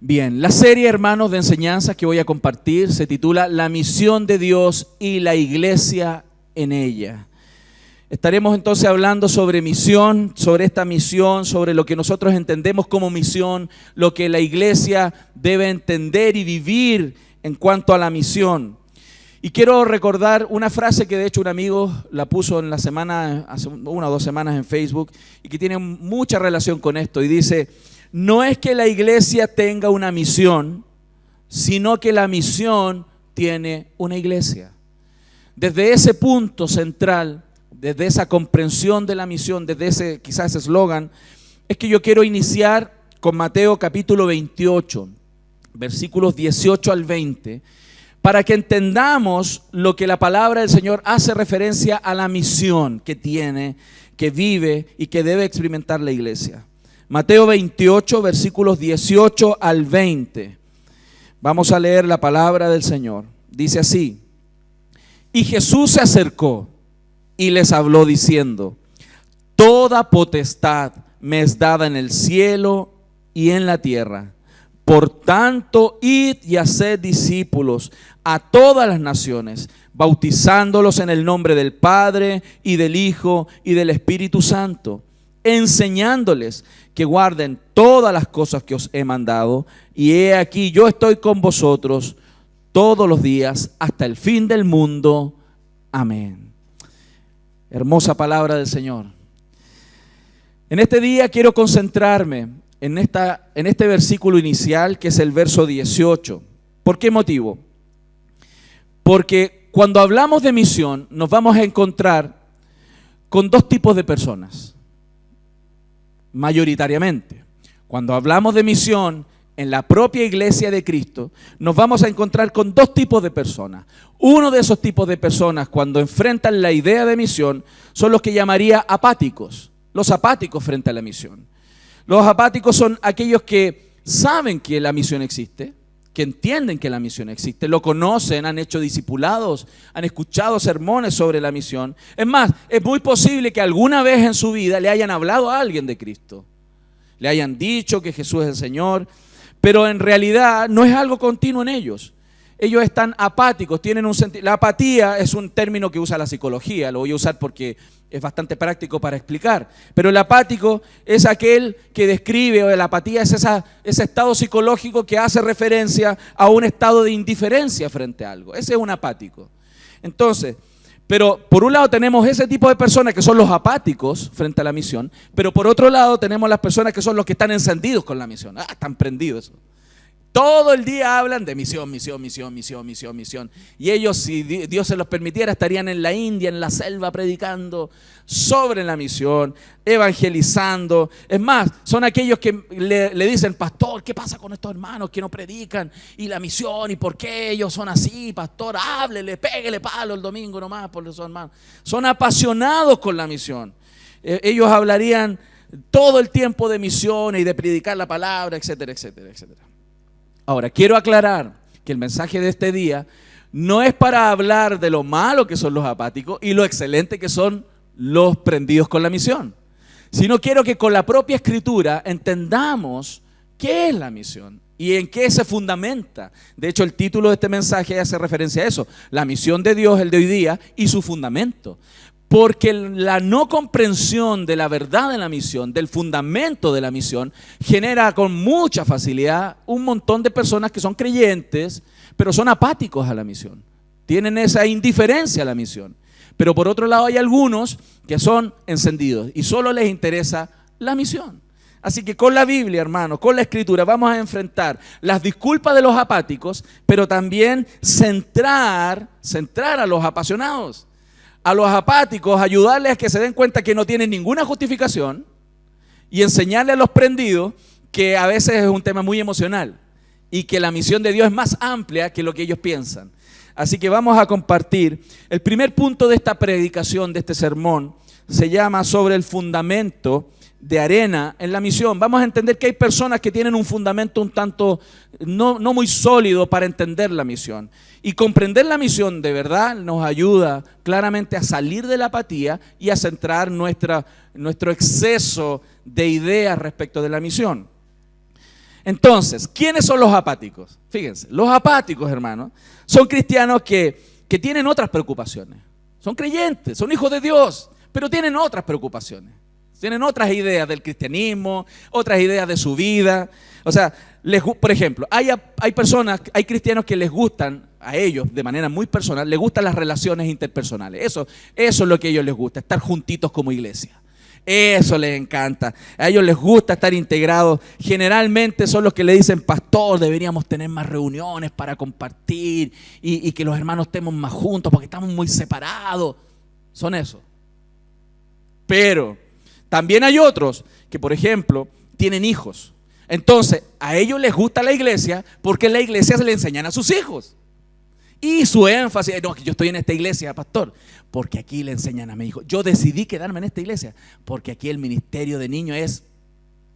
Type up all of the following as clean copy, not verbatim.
Bien, la serie, hermanos, de enseñanzas que voy a compartir se titula La misión de Dios y la iglesia en ella. Estaremos entonces hablando sobre misión, sobre esta misión, sobre lo que nosotros entendemos como misión, lo que la iglesia debe entender y vivir en cuanto a la misión. Y quiero recordar una frase que de hecho un amigo la puso en la semana, hace 1 o 2 semanas en Facebook, y que tiene mucha relación con esto, y dice: no es que la iglesia tenga una misión, sino que la misión tiene una iglesia. Desde ese punto central, desde esa comprensión de la misión, desde ese quizás eslogan, es que yo quiero iniciar con Mateo capítulo 28, versículos 18 al 20, para que entendamos lo que la palabra del Señor hace referencia a la misión que tiene, que vive y que debe experimentar la iglesia. Mateo 28, versículos 18 al 20. Vamos a leer la palabra del Señor. Dice así: y Jesús se acercó y les habló diciendo: toda potestad me es dada en el cielo y en la tierra. Por tanto, id y haced discípulos a todas las naciones, bautizándolos en el nombre del Padre y del Hijo y del Espíritu Santo, enseñándoles que guarden todas las cosas que os he mandado, y he aquí yo estoy con vosotros todos los días hasta el fin del mundo. Amén. Hermosa palabra del Señor. En este día quiero concentrarme en este versículo inicial, que es el verso 18. ¿Por qué motivo? Porque cuando hablamos de misión nos vamos a encontrar con 2 tipos de personas. Mayoritariamente, cuando hablamos de misión en la propia iglesia de Cristo, nos vamos a encontrar con 2 tipos de personas. Uno de esos tipos de personas, cuando enfrentan la idea de misión, son los que llamaría apáticos, los apáticos frente a la misión. Los apáticos son aquellos que saben que la misión existe, que entienden que la misión existe, lo conocen, han hecho discipulados, han escuchado sermones sobre la misión. Es más, es muy posible que alguna vez en su vida le hayan hablado a alguien de Cristo, le hayan dicho que Jesús es el Señor, pero en realidad no es algo continuo en ellos. Ellos están apáticos, tienen un sentido. La apatía es un término que usa la psicología, lo voy a usar porque es bastante práctico para explicar. Pero el apático es aquel que describe, o la apatía es ese estado psicológico que hace referencia a un estado de indiferencia frente a algo. Ese es un apático. Entonces, pero por un lado tenemos ese tipo de personas que son los apáticos frente a la misión, pero por otro lado tenemos las personas que son los que están encendidos con la misión. Están prendidos. Todo el día hablan de misión, misión, misión, misión, misión, misión. Y ellos, si Dios se los permitiera, estarían en la India, en la selva, predicando sobre la misión, evangelizando. Es más, son aquellos que le dicen: pastor, ¿qué pasa con estos hermanos que no predican? Y la misión, ¿y por qué ellos son así? Pastor, háblele, péguele palo el domingo nomás por esos hermanos. Son apasionados con la misión. Ellos hablarían todo el tiempo de misión y de predicar la palabra, etcétera, etcétera, etcétera. Ahora, quiero aclarar que el mensaje de este día no es para hablar de lo malo que son los apáticos y lo excelente que son los prendidos con la misión, sino quiero que con la propia Escritura entendamos qué es la misión y en qué se fundamenta. De hecho, el título de este mensaje hace referencia a eso: la misión de Dios, el de hoy día, y su fundamento. Porque la no comprensión de la verdad de la misión, del fundamento de la misión, genera con mucha facilidad un montón de personas que son creyentes, pero son apáticos a la misión. Tienen esa indiferencia a la misión. Pero por otro lado hay algunos que son encendidos y solo les interesa la misión. Así que con la Biblia, hermanos, con la Escritura, vamos a enfrentar las disculpas de los apáticos, pero también centrar a los apasionados. A los apáticos, ayudarles a que se den cuenta que no tienen ninguna justificación, y enseñarles a los prendidos que a veces es un tema muy emocional y que la misión de Dios es más amplia que lo que ellos piensan. Así que vamos a compartir. El primer punto de esta predicación, de este sermón, se llama sobre el fundamento de arena en la misión. Vamos a entender que hay personas que tienen un fundamento un tanto no muy sólido para entender la misión. Y comprender la misión de verdad nos ayuda claramente a salir de la apatía y a centrar nuestro exceso de ideas respecto de la misión. Entonces, ¿quiénes son los apáticos? Fíjense, los apáticos, hermanos, son cristianos que tienen otras preocupaciones. Son creyentes, son hijos de Dios, pero tienen otras preocupaciones. Tienen otras ideas del cristianismo, otras ideas de su vida. O sea, por ejemplo, hay personas, hay cristianos que les gustan, a ellos de manera muy personal, les gustan las relaciones interpersonales. Eso es lo que a ellos les gusta, estar juntitos como iglesia. Eso les encanta. A ellos les gusta estar integrados. Generalmente son los que le dicen, pastor, deberíamos tener más reuniones para compartir y que los hermanos estemos más juntos porque estamos muy separados. Son eso. Pero también hay otros que, por ejemplo, tienen hijos. Entonces, a ellos les gusta la iglesia porque en la iglesia se le enseñan a sus hijos. Y su énfasis, no, yo estoy en esta iglesia, pastor, porque aquí le enseñan a mi hijo. Yo decidí quedarme en esta iglesia porque aquí el ministerio de niños es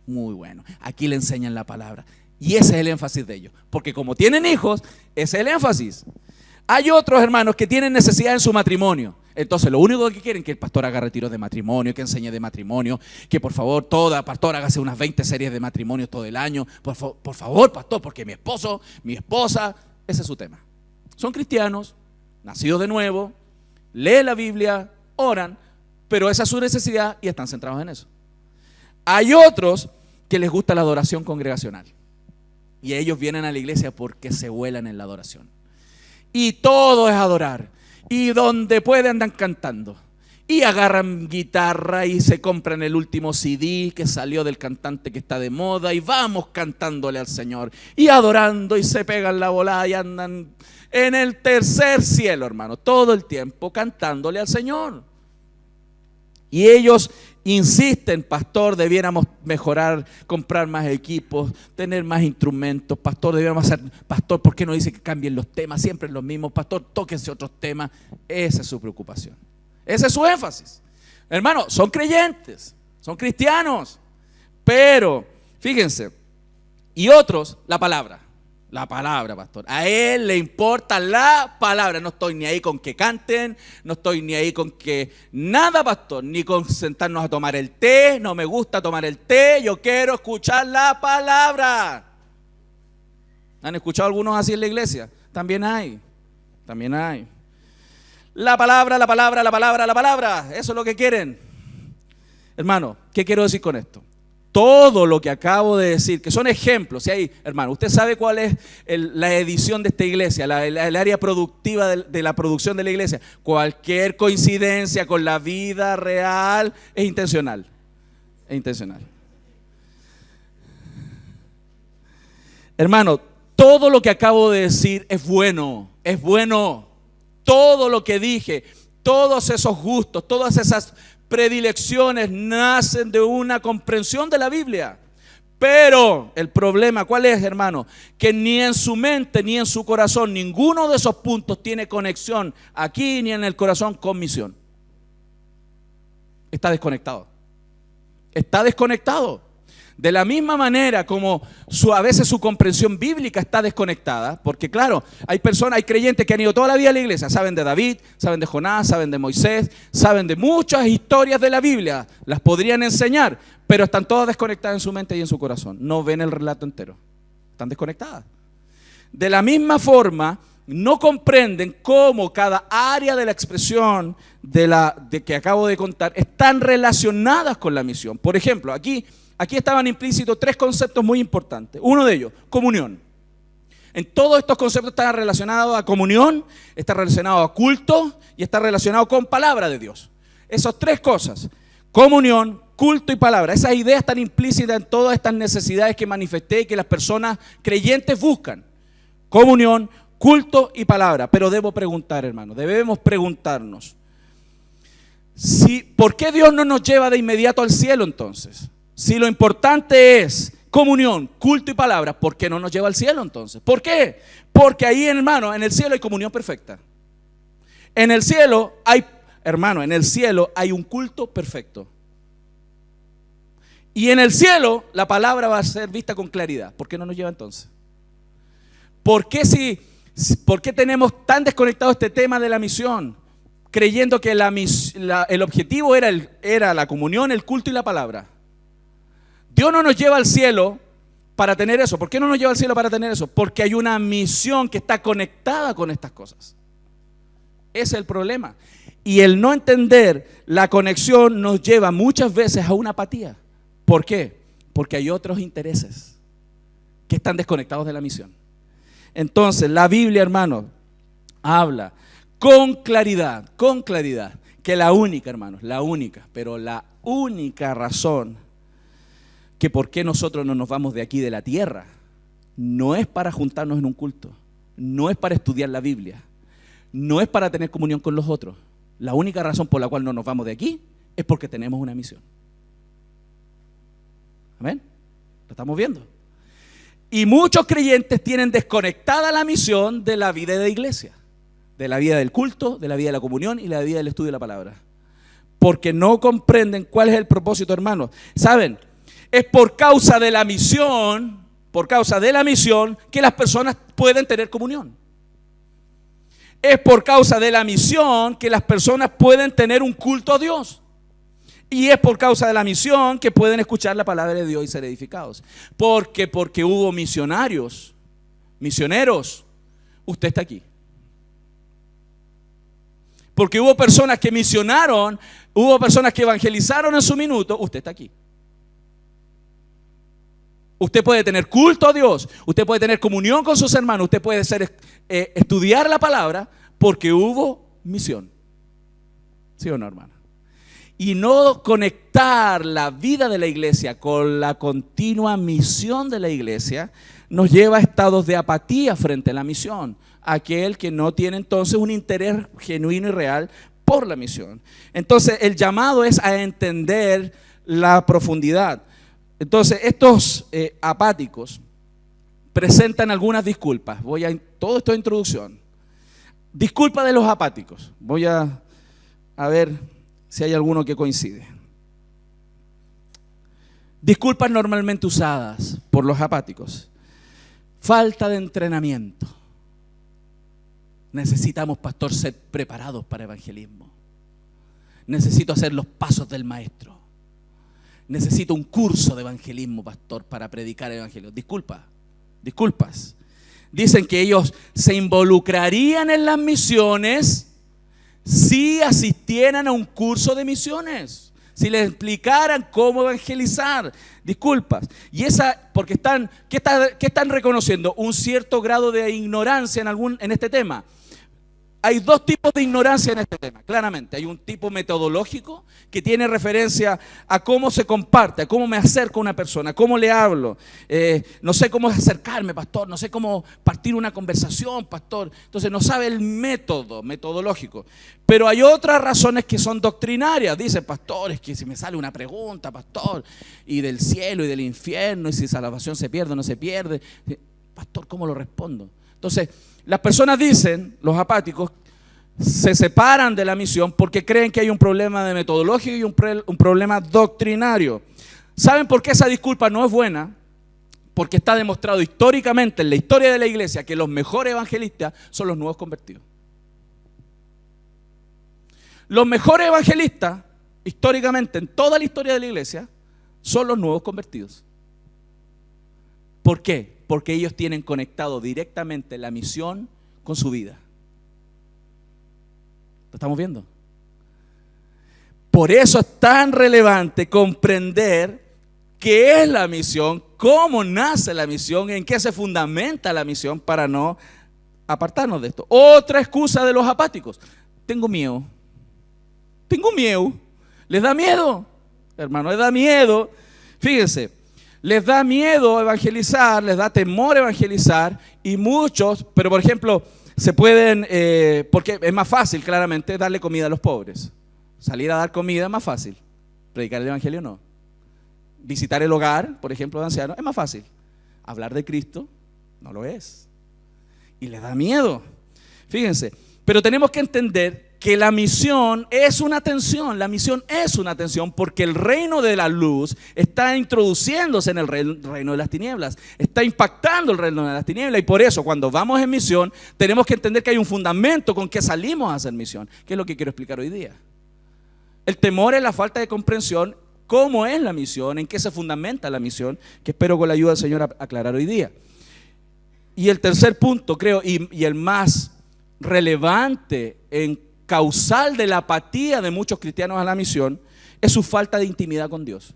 muy bueno. Aquí le enseñan la palabra. Y ese es el énfasis de ellos. Porque como tienen hijos, ese es el énfasis. Hay otros hermanos que tienen necesidad en su matrimonio. Entonces lo único que quieren es que el pastor haga retiros de matrimonio, que enseñe de matrimonio, que por favor toda pastor hágase unas 20 series de matrimonio todo el año. Por favor, pastor, porque mi esposo, mi esposa, ese es su tema. Son cristianos, nacidos de nuevo, leen la Biblia, oran, pero esa es su necesidad y están centrados en eso. Hay otros que les gusta la adoración congregacional y ellos vienen a la iglesia porque se vuelan en la adoración. Y todo es adorar. Y donde pueden andan cantando. Y agarran guitarra y se compran el último CD que salió del cantante que está de moda y vamos cantándole al Señor. Y adorando y se pegan la volada y andan en el tercer cielo, hermano. Todo el tiempo cantándole al Señor. Y ellos insisten, pastor, debiéramos mejorar, comprar más equipos, tener más instrumentos. Pastor, debiéramos hacer, pastor, ¿por qué no dice que cambien los temas? Siempre los mismos. Pastor, tóquense otros temas. Esa es su preocupación. Ese es su énfasis. Hermano, son creyentes, son cristianos. Pero, fíjense, y otros, la palabra. La palabra, pastor. A él le importa la palabra. No estoy ni ahí con que canten, no estoy ni ahí con que nada, pastor, ni con sentarnos a tomar el té. No me gusta tomar el té, yo quiero escuchar la palabra. ¿Han escuchado algunos así en la iglesia? También hay. La palabra, la palabra, la palabra, la palabra. Eso es lo que quieren. Hermano, ¿qué quiero decir con esto? Todo lo que acabo de decir, que son ejemplos, y ahí, hermano, usted sabe cuál es la edición de esta iglesia, el área productiva de la producción de la iglesia. Cualquier coincidencia con la vida real es intencional. Es intencional. Hermano, todo lo que acabo de decir es bueno, es bueno. Todo lo que dije, todos esos gustos, todas esas predilecciones nacen de una comprensión de la Biblia. Pero el problema, ¿cuál es, hermano? Que ni en su mente ni en su corazón ninguno de esos puntos tiene conexión aquí ni en el corazón con misión. Está desconectado. Está desconectado. De la misma manera como a veces su comprensión bíblica está desconectada, porque claro, hay creyentes que han ido toda la vida a la iglesia, saben de David, saben de Jonás, saben de Moisés, saben de muchas historias de la Biblia, las podrían enseñar, pero están todas desconectadas en su mente y en su corazón, no ven el relato entero, están desconectadas. De la misma forma, no comprenden cómo cada área de la expresión de que acabo de contar están relacionadas con la misión. Por ejemplo, aquí estaban implícitos tres conceptos muy importantes. Uno de ellos, comunión. En todos estos conceptos están relacionados a comunión, está relacionado a culto y está relacionado con palabra de Dios. Esas tres cosas, comunión, culto y palabra. Esas ideas están implícitas en todas estas necesidades que manifesté y que las personas creyentes buscan. Comunión, culto y palabra. Pero debo preguntar, hermano, debemos preguntarnos, ¿por qué Dios no nos lleva de inmediato al cielo entonces? Si lo importante es comunión, culto y palabra, ¿por qué no nos lleva al cielo entonces? ¿Por qué? Porque ahí, hermano, en el cielo hay comunión perfecta. En el cielo hay, hermano, en el cielo hay un culto perfecto. Y en el cielo la palabra va a ser vista con claridad. ¿Por qué no nos lleva entonces? ¿Por qué tenemos tan desconectado este tema de la misión? Creyendo que el objetivo era la comunión, el culto y la palabra. Dios no nos lleva al cielo para tener eso. ¿Por qué no nos lleva al cielo para tener eso? Porque hay una misión que está conectada con estas cosas. Ese es el problema. Y el no entender la conexión nos lleva muchas veces a una apatía. ¿Por qué? Porque hay otros intereses que están desconectados de la misión. Entonces, la Biblia, hermanos, habla con claridad, que la única, hermanos, la única razón que por qué nosotros no nos vamos de aquí de la tierra, no es para juntarnos en un culto, no es para estudiar la Biblia, no es para tener comunión con los otros. La única razón por la cual no nos vamos de aquí es porque tenemos una misión. ¿Amén? ¿Lo estamos viendo? Y muchos creyentes tienen desconectada la misión de la vida de iglesia, de la vida del culto, de la vida de la comunión y de la vida del estudio de la palabra. Porque no comprenden cuál es el propósito, hermanos. ¿Saben? Es por causa de la misión, que las personas pueden tener comunión. Es por causa de la misión que las personas pueden tener un culto a Dios. Y es por causa de la misión que pueden escuchar la palabra de Dios y ser edificados. Porque hubo misioneros, usted está aquí. Porque hubo personas que misionaron, hubo personas que evangelizaron en su minuto, usted está aquí. Usted puede tener culto a Dios, usted puede tener comunión con sus hermanos, usted puede estudiar la palabra porque hubo misión. ¿Sí o no, hermano? Y no conectar la vida de la iglesia con la continua misión de la iglesia nos lleva a estados de apatía frente a la misión. Aquel que no tiene entonces un interés genuino y real por la misión. Entonces el llamado es a entender la profundidad. Entonces estos apáticos presentan algunas disculpas. Todo esto es introducción. Disculpa de los apáticos. Voy a ver si hay alguno que coincide. Disculpas normalmente usadas por los apáticos. Falta de entrenamiento. Necesitamos, pastor, ser preparados para evangelismo. Necesito hacer los pasos del maestro. Necesito un curso de evangelismo, pastor, para predicar el evangelio. Disculpas. Dicen que ellos se involucrarían en las misiones si asistieran a un curso de misiones, si les explicaran cómo evangelizar. Disculpas. Y porque ¿qué están reconociendo? Un cierto grado de ignorancia en este tema. Hay dos tipos de ignorancia en este tema, claramente. Hay un tipo metodológico que tiene referencia a cómo se comparte, a cómo me acerco a una persona, cómo le hablo. No sé cómo acercarme, pastor, no sé cómo partir una conversación, pastor. Entonces no sabe el metodológico. Pero hay otras razones que son doctrinarias. Dice, pastor, es que si me sale una pregunta, pastor, y del cielo y del infierno, y si salvación se pierde o no se pierde. Pastor, ¿cómo lo respondo? Entonces, las personas dicen, los apáticos, se separan de la misión porque creen que hay un problema de metodología y un problema doctrinario. ¿Saben por qué esa disculpa no es buena? Porque está demostrado históricamente en la historia de la iglesia que los mejores evangelistas son los nuevos convertidos. Los mejores evangelistas, históricamente, en toda la historia de la iglesia, son los nuevos convertidos. ¿Por qué? Porque ellos tienen conectado directamente la misión con su vida. ¿Lo estamos viendo? Por eso es tan relevante comprender qué es la misión, cómo nace la misión, en qué se fundamenta la misión para no apartarnos de esto. Otra excusa de los apáticos. Tengo miedo. ¿Les da miedo? Hermano, les da miedo. Fíjense. Les da miedo evangelizar, les da temor evangelizar y muchos, pero por ejemplo, se pueden, porque es más fácil claramente darle comida a los pobres. Salir a dar comida es más fácil, predicar el evangelio no. Visitar el hogar, por ejemplo, de ancianos, es más fácil. Hablar de Cristo no lo es. Y les da miedo. Fíjense, pero tenemos que entender que la misión es una tensión, porque el reino de la luz está introduciéndose en el reino de las tinieblas, está impactando el reino de las tinieblas y por eso cuando vamos en misión tenemos que entender que hay un fundamento con que salimos a hacer misión, que es lo que quiero explicar hoy día. El temor es la falta de comprensión cómo es la misión, en qué se fundamenta la misión, que espero con la ayuda del Señor aclarar hoy día. Y el tercer punto, creo, y el más relevante en causal de la apatía de muchos cristianos a la misión, es su falta de intimidad con Dios.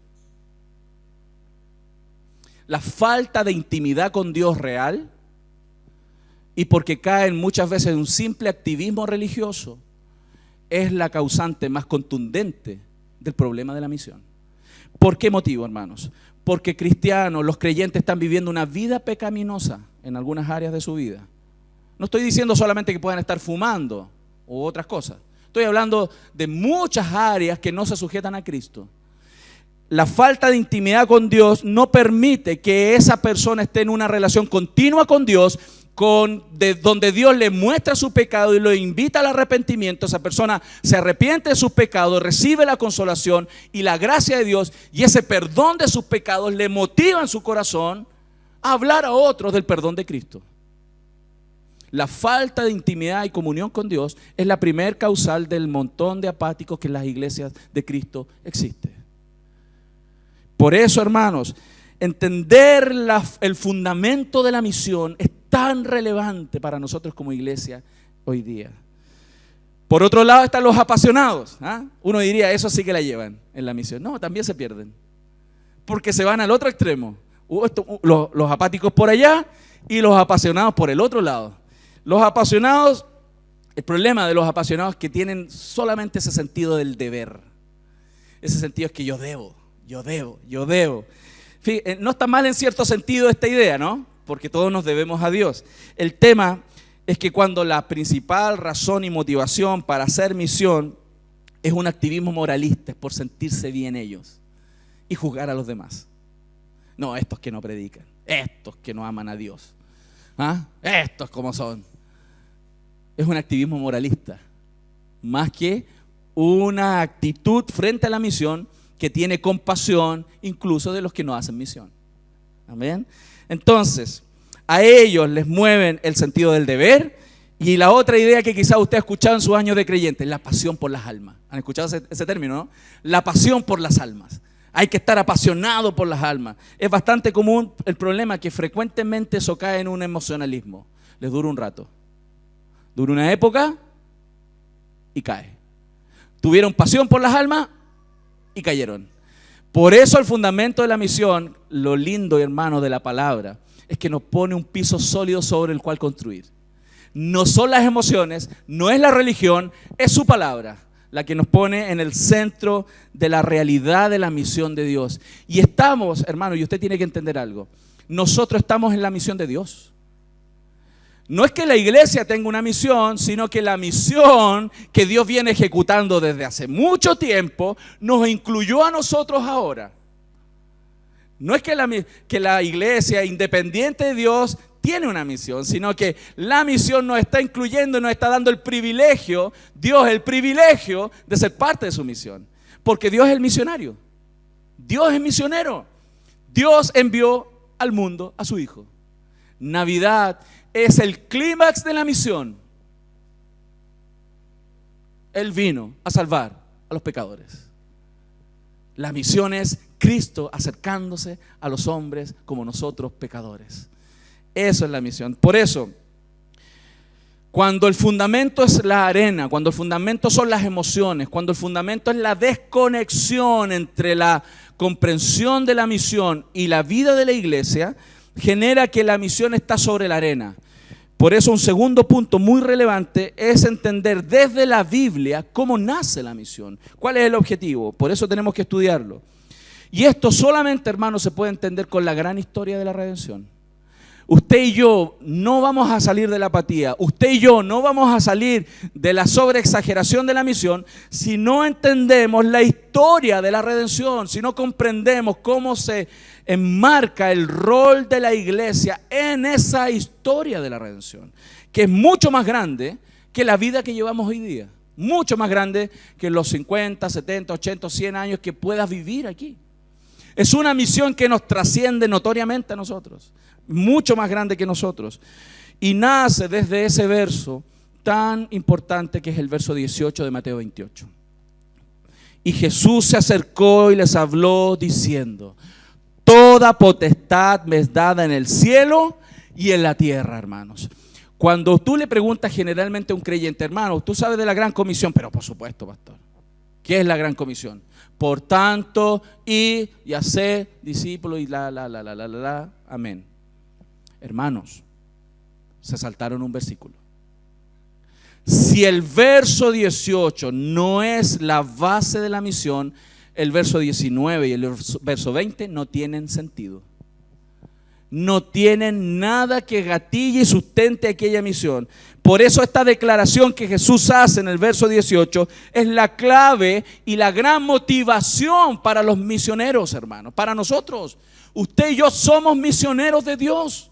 La falta de intimidad con Dios real, y porque caen muchas veces en un simple activismo religioso, es la causante más contundente del problema de la misión. ¿Por qué motivo, hermanos? Porque cristianos, los creyentes están viviendo una vida pecaminosa en algunas áreas de su vida. No estoy diciendo solamente que puedan estar fumando u otras cosas. Estoy hablando de muchas áreas que no se sujetan a Cristo. La falta de intimidad con Dios no permite que esa persona esté en una relación continua con Dios, donde Dios le muestra su pecado y lo invita al arrepentimiento. Esa persona se arrepiente de sus pecados, recibe la consolación y la gracia de Dios, y ese perdón de sus pecados le motiva en su corazón a hablar a otros del perdón de Cristo. La falta de intimidad y comunión con Dios es la primer causal del montón de apáticos que en las iglesias de Cristo existe. Por eso, hermanos, entender el fundamento de la misión es tan relevante para nosotros como iglesia hoy día. Por otro lado están los apasionados. Uno diría, eso sí que la llevan en la misión. No, también se pierden, porque se van al otro extremo. Los apáticos por allá y los apasionados por el otro lado. Los apasionados, el problema de los apasionados es que tienen solamente ese sentido del deber. Ese sentido es que yo debo. Fíjate, no está mal en cierto sentido esta idea, ¿no? Porque todos nos debemos a Dios. El tema es que cuando la principal razón y motivación para hacer misión es un activismo moralista, es por sentirse bien ellos y juzgar a los demás. No, estos que no predican, estos que no aman a Dios, estos como son. Es un activismo moralista, más que una actitud frente a la misión que tiene compasión incluso de los que no hacen misión. Amén. Entonces, a ellos les mueven el sentido del deber, y la otra idea que quizás usted ha escuchado en sus años de creyente, la pasión por las almas. ¿Han escuchado ese término, no? La pasión por las almas. Hay que estar apasionado por las almas. Es bastante común el problema que frecuentemente eso cae en un emocionalismo. Les dura un rato. Dura una época y cae. Tuvieron pasión por las almas y cayeron. Por eso el fundamento de la misión, lo lindo, hermano, de la palabra, es que nos pone un piso sólido sobre el cual construir. No son las emociones, no es la religión, es su palabra la que nos pone en el centro de la realidad de la misión de Dios. Y estamos, hermano, y usted tiene que entender algo, nosotros estamos en la misión de Dios. No es que la iglesia tenga una misión, sino que la misión que Dios viene ejecutando desde hace mucho tiempo nos incluyó a nosotros ahora. No es que la iglesia, independiente de Dios, tiene una misión, sino que la misión nos está incluyendo, nos está dando el privilegio, Dios el privilegio de ser parte de su misión. Porque Dios es el misionario. Dios es misionero. Dios envió al mundo a su Hijo. Navidad es el clímax de la misión. Él vino a salvar a los pecadores. La misión es Cristo acercándose a los hombres como nosotros pecadores. Eso es la misión. Por eso, cuando el fundamento es la arena, cuando el fundamento son las emociones, cuando el fundamento es la desconexión entre la comprensión de la misión y la vida de la iglesia, genera que la misión está sobre la arena. Por eso un segundo punto muy relevante es entender desde la Biblia cómo nace la misión. ¿Cuál es el objetivo? Por eso tenemos que estudiarlo. Y esto solamente, hermanos, se puede entender con la gran historia de la redención. Usted y yo no vamos a salir de la apatía, usted y yo no vamos a salir de la sobreexageración de la misión si no entendemos la historia de la redención, si no comprendemos cómo se enmarca el rol de la iglesia en esa historia de la redención, que es mucho más grande que la vida que llevamos hoy día, mucho más grande que los 50, 70, 80, 100 años que puedas vivir aquí. Es una misión que nos trasciende notoriamente a nosotros, mucho más grande que nosotros. Y nace desde ese verso tan importante que es el verso 18 de Mateo 28. Y Jesús se acercó y les habló diciendo: toda potestad me es dada en el cielo y en la tierra, hermanos. Cuando tú le preguntas generalmente a un creyente, hermano, ¿tú sabes de la gran comisión? Pero por supuesto, pastor. ¿Qué es la gran comisión? Por tanto, y hacer discípulos y amén. Hermanos, se saltaron un versículo. Si el verso 18 no es la base de la misión, el verso 19 y el verso 20 no tienen sentido. No tienen nada que gatille y sustente aquella misión. Por eso esta declaración que Jesús hace en el verso 18 es la clave y la gran motivación para los misioneros, hermanos. Para nosotros, usted y yo somos misioneros de Dios.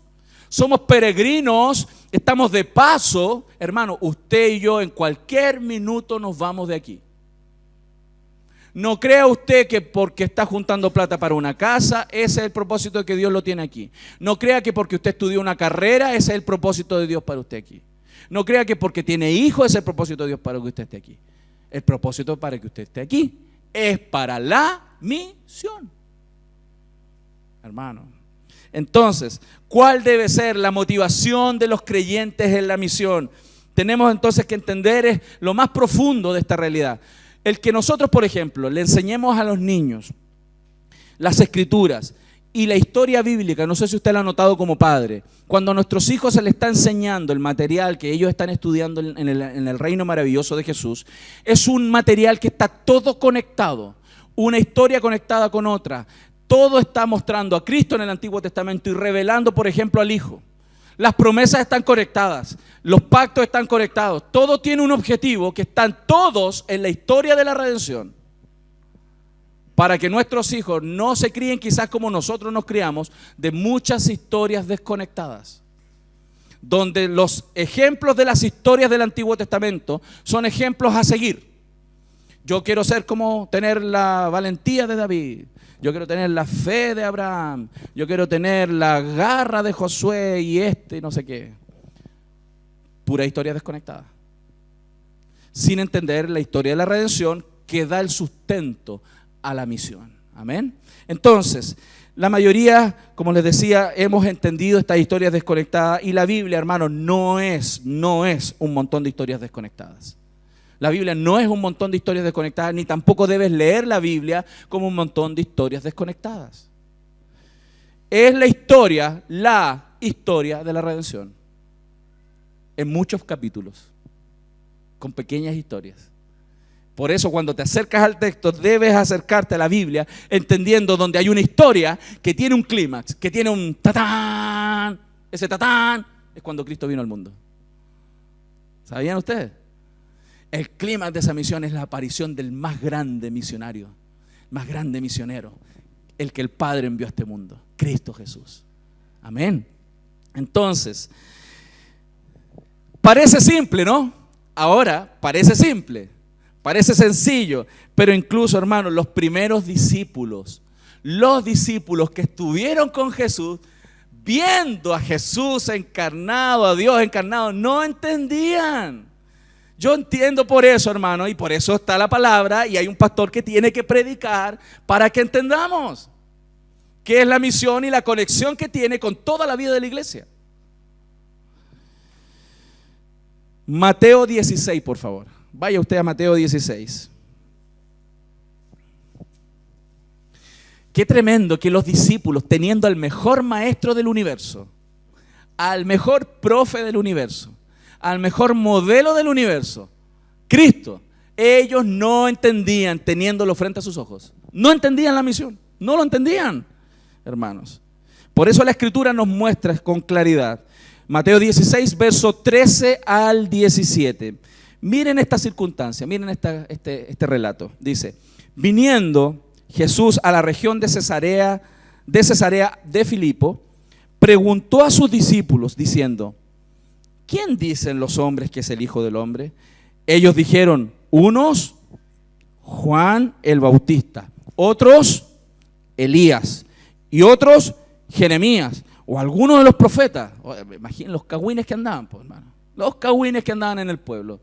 Somos peregrinos, estamos de paso. Hermano, usted y yo en cualquier minuto nos vamos de aquí. No crea usted que porque está juntando plata para una casa, ese es el propósito de que Dios lo tiene aquí. No crea que porque usted estudió una carrera, ese es el propósito de Dios para usted aquí. No crea que porque tiene hijos, ese es el propósito de Dios para que usted esté aquí. El propósito para que usted esté aquí es para la misión. Hermano. Entonces, ¿cuál debe ser la motivación de los creyentes en la misión? Tenemos entonces que entender lo más profundo de esta realidad. El que nosotros, por ejemplo, le enseñemos a los niños las escrituras y la historia bíblica, no sé si usted lo ha notado como padre, cuando a nuestros hijos se les está enseñando el material que ellos están estudiando en el reino maravilloso de Jesús, es un material que está todo conectado, una historia conectada con otra. Todo está mostrando a Cristo en el Antiguo Testamento y revelando, por ejemplo, al Hijo. Las promesas están conectadas, los pactos están conectados, todo tiene un objetivo, que están todos en la historia de la redención, para que nuestros hijos no se críen quizás como nosotros nos criamos, de muchas historias desconectadas, donde los ejemplos de las historias del Antiguo Testamento son ejemplos a seguir. Yo quiero ser como tener la valentía de David. Yo quiero tener la fe de Abraham. Yo quiero tener la garra de Josué y no sé qué. Pura historia desconectada. Sin entender la historia de la redención que da el sustento a la misión. Amén. Entonces, la mayoría, como les decía, hemos entendido estas historias desconectadas y la Biblia, hermanos, no es un montón de historias desconectadas. La Biblia no es un montón de historias desconectadas, ni tampoco debes leer la Biblia como un montón de historias desconectadas. Es la historia de la redención. En muchos capítulos, con pequeñas historias. Por eso cuando te acercas al texto, debes acercarte a la Biblia entendiendo donde hay una historia que tiene un clímax, que tiene un tatán. Ese tatán es cuando Cristo vino al mundo. ¿Sabían ustedes? El clímax de esa misión es la aparición del más grande misionario, más grande misionero, el que el Padre envió a este mundo, Cristo Jesús. Amén. Entonces, parece simple, ¿no? Ahora parece simple, parece sencillo, pero incluso, hermanos, los primeros discípulos, los discípulos que estuvieron con Jesús, viendo a Jesús encarnado, a Dios encarnado, no entendían. Yo entiendo por eso, hermano, y por eso está la palabra y hay un pastor que tiene que predicar para que entendamos qué es la misión y la conexión que tiene con toda la vida de la iglesia. Mateo 16, por favor. Vaya usted a Mateo 16. Qué tremendo que los discípulos, teniendo al mejor maestro del universo, al mejor profe del universo, al mejor modelo del universo, Cristo, ellos no entendían teniéndolo frente a sus ojos. No entendían la misión, no lo entendían, hermanos. Por eso la Escritura nos muestra con claridad. Mateo 16, verso 13 al 17. Miren esta circunstancia, miren este relato. Dice: viniendo Jesús a la región de Cesarea de Filipo, preguntó a sus discípulos diciendo: ¿quién dicen los hombres que es el Hijo del Hombre? Ellos dijeron: unos, Juan el Bautista, otros, Elías, y otros, Jeremías, o alguno de los profetas. Imaginen los cagüines que andaban, pues, hermano. Los cagüines que andaban en el pueblo.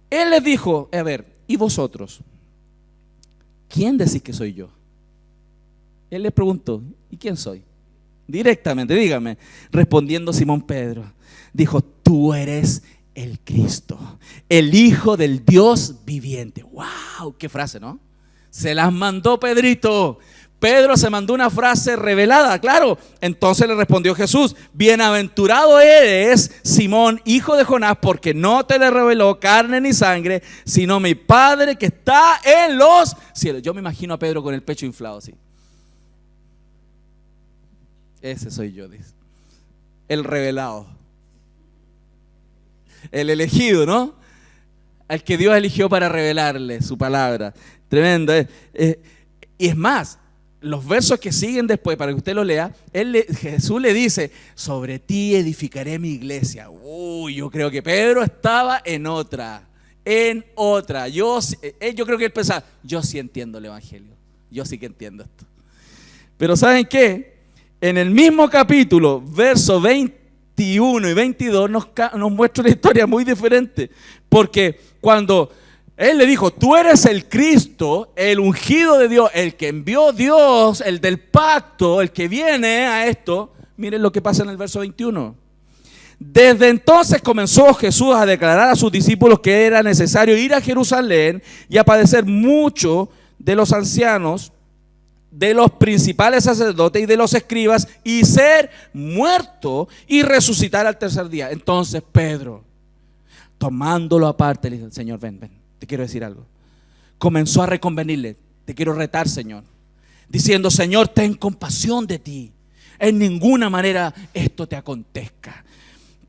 Él les dijo: a ver, ¿y vosotros? ¿quién decís que soy yo? Él le preguntó, ¿y quién soy? Directamente, dígame. Respondiendo Simón Pedro, dijo, tú eres el Cristo, el Hijo del Dios viviente. ¡Wow! ¡Qué frase!, ¿no? Se las mandó Pedrito. Pedro se mandó una frase revelada, claro. Entonces le respondió Jesús, bienaventurado eres, Simón, hijo de Jonás, porque no te le reveló carne ni sangre, sino mi Padre que está en los cielos. Yo me imagino a Pedro con el pecho inflado así. Ese soy yo, dice. El revelado. El elegido, ¿no? Al que Dios eligió para revelarle su palabra. Tremendo. Y es más, los versos que siguen después, para que usted lo lea, Jesús le dice, sobre ti edificaré mi iglesia. Uy, yo creo que Pedro estaba en otra. Yo creo que él pensaba, yo sí entiendo el evangelio. Yo sí que entiendo esto. Pero ¿saben qué? En el mismo capítulo, versos 21 y 22, nos muestra una historia muy diferente. Porque cuando él le dijo, tú eres el Cristo, el ungido de Dios, el que envió Dios, el del pacto, el que viene a esto, miren lo que pasa en el verso 21. Desde entonces comenzó Jesús a declarar a sus discípulos que era necesario ir a Jerusalén y a padecer mucho de los ancianos, de los principales sacerdotes y de los escribas, y ser muerto y resucitar al tercer día. Entonces Pedro, tomándolo aparte, le dijo, Señor, ven, te quiero decir algo. Comenzó a reconvenirle, te quiero retar, Señor, diciendo, Señor, ten compasión de ti, en ninguna manera esto te acontezca.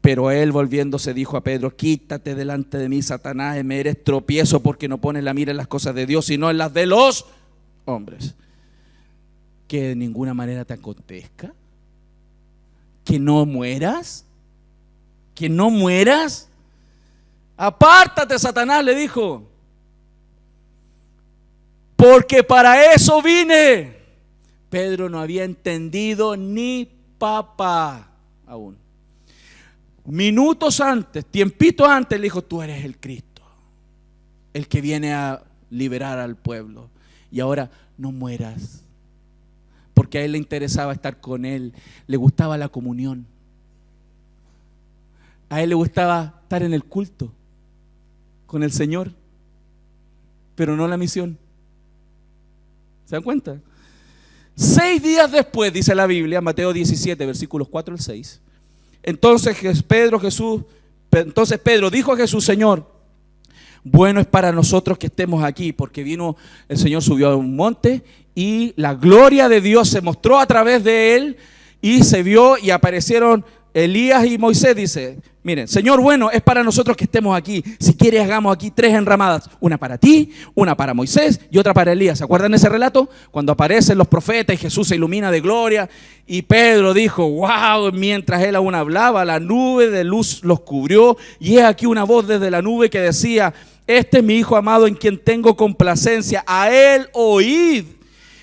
Pero él, volviéndose, dijo a Pedro, quítate delante de mí, Satanás, me eres tropiezo, porque no pones la mira en las cosas de Dios, sino en las de los hombres. Que de ninguna manera te acontezca, que no mueras, apártate, Satanás, le dijo, porque para eso vine. Pedro no había entendido ni papa aún. Minutos antes, tiempito antes, le dijo, tú eres el Cristo, el que viene a liberar al pueblo, y ahora no mueras. Porque a él le interesaba estar con él, le gustaba la comunión, a él le gustaba estar en el culto con el Señor, pero no la misión. ¿Se dan cuenta? 6 días después, dice la Biblia, Mateo 17, versículos 4 al 6, entonces Pedro dijo a Jesús, Señor, bueno es para nosotros que estemos aquí, porque el Señor subió a un monte y la gloria de Dios se mostró a través de él y se vio y aparecieron Elías y Moisés. Dice, miren, Señor, bueno es para nosotros que estemos aquí. Si quieres hagamos aquí 3 enramadas, una para ti, una para Moisés y otra para Elías. ¿Se acuerdan de ese relato? Cuando aparecen los profetas y Jesús se ilumina de gloria y Pedro dijo, wow, mientras él aún hablaba, la nube de luz los cubrió y es aquí una voz desde la nube que decía, este es mi Hijo amado en quien tengo complacencia, a él oíd.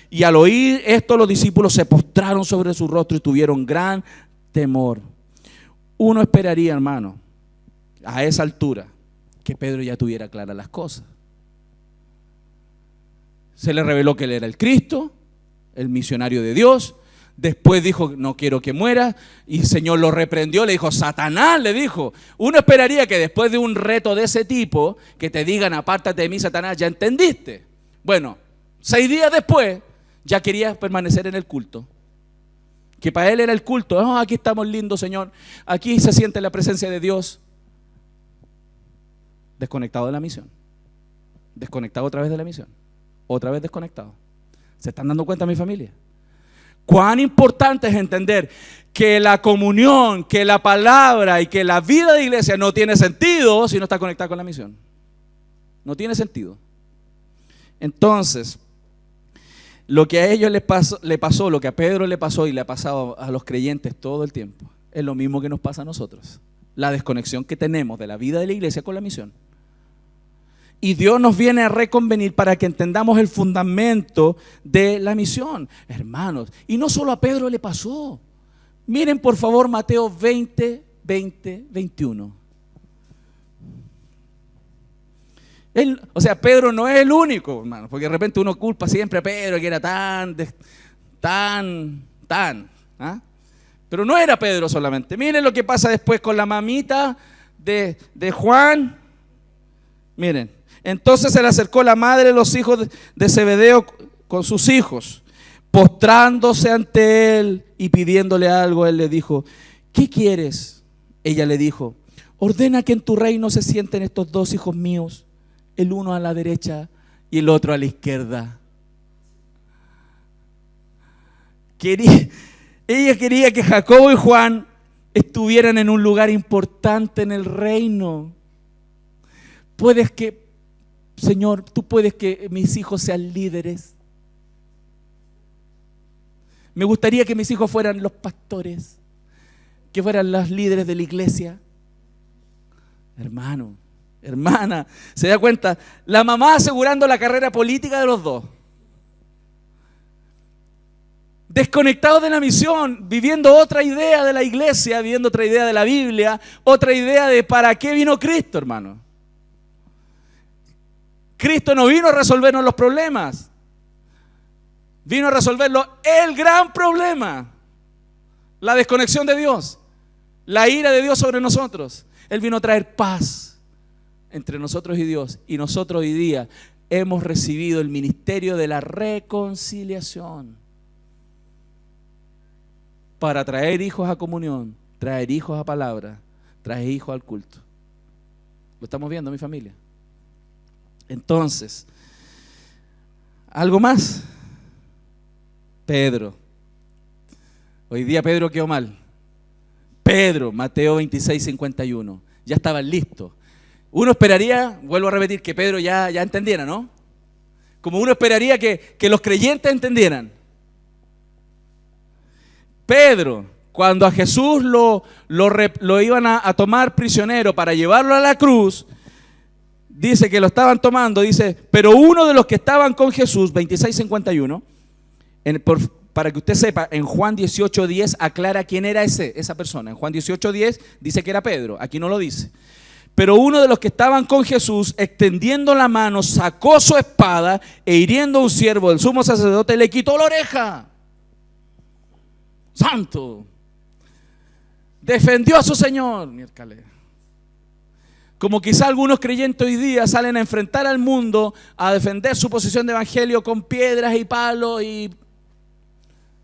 Y al oír esto los discípulos se postraron sobre su rostro y tuvieron gran temor. Uno esperaría, hermano, a esa altura, que Pedro ya tuviera claras las cosas. Se le reveló que él era el Cristo, el misionario de Dios. Después dijo, no quiero que muera. Y el Señor lo reprendió, le dijo, Satanás, le dijo. Uno esperaría que después de un reto de ese tipo, que te digan, apártate de mí, Satanás, ya entendiste. Bueno, 6 días después, ya quería permanecer en el culto. Que para él era el culto. Oh, aquí estamos lindos, Señor. Aquí se siente la presencia de Dios. Desconectado de la misión. Desconectado otra vez de la misión. Otra vez desconectado. ¿Se están dando cuenta, mi familia? Cuán importante es entender que la comunión, que la palabra y que la vida de iglesia no tiene sentido si no está conectada con la misión. No tiene sentido. Entonces, lo que a ellos le pasó, lo que a Pedro le pasó y le ha pasado a los creyentes todo el tiempo, es lo mismo que nos pasa a nosotros. La desconexión que tenemos de la vida de la iglesia con la misión. Y Dios nos viene a reconvenir para que entendamos el fundamento de la misión, hermanos. Y no solo a Pedro le pasó. Miren por favor Mateo 20, 21. O sea, Pedro no es el único, hermano, porque de repente uno culpa siempre a Pedro, que era ¿ah? Pero no era Pedro solamente. Miren lo que pasa después con la mamita de Juan. Miren, entonces se le acercó la madre de los hijos de Zebedeo con sus hijos, postrándose ante él y pidiéndole algo. Él le dijo: ¿qué quieres? Ella le dijo: ordena que en tu reino se sienten estos dos hijos míos, el uno a la derecha y el otro a la izquierda. Ella quería que Jacobo y Juan estuvieran en un lugar importante en el reino. Señor, tú puedes que mis hijos sean líderes. Me gustaría que mis hijos fueran los pastores, que fueran los líderes de la iglesia. Hermano, hermana, ¿se da cuenta? La mamá asegurando la carrera política de los dos. Desconectados de la misión, viviendo otra idea de la iglesia, viviendo otra idea de la Biblia, otra idea de para qué vino Cristo, hermano. Cristo no vino a resolvernos los problemas, vino a resolverlo el gran problema: la desconexión de Dios, la ira de Dios sobre nosotros. Él vino a traer paz entre nosotros y Dios, y nosotros hoy día hemos recibido el ministerio de la reconciliación para traer hijos a comunión, traer hijos a palabra, traer hijos al culto. ¿Lo estamos viendo, mi familia? Entonces, ¿algo más? Pedro. Hoy día Pedro quedó mal. Pedro, Mateo 26, 51. Ya estaban listos. Uno esperaría, vuelvo a repetir, que Pedro ya entendiera, ¿no? Como uno esperaría que los creyentes entendieran. Pedro, cuando a Jesús lo iban a tomar prisionero para llevarlo a la cruz, dice que lo estaban tomando, dice, pero uno de los que estaban con Jesús, 26:51, para que usted sepa, en Juan 18:10 aclara quién era esa persona. En Juan 18:10 dice que era Pedro, aquí no lo dice. Pero uno de los que estaban con Jesús, extendiendo la mano, sacó su espada e hiriendo a un siervo del sumo sacerdote, le quitó la oreja. Santo. Defendió a su Señor. Como quizá algunos creyentes hoy día salen a enfrentar al mundo, a defender su posición de evangelio con piedras y palos, y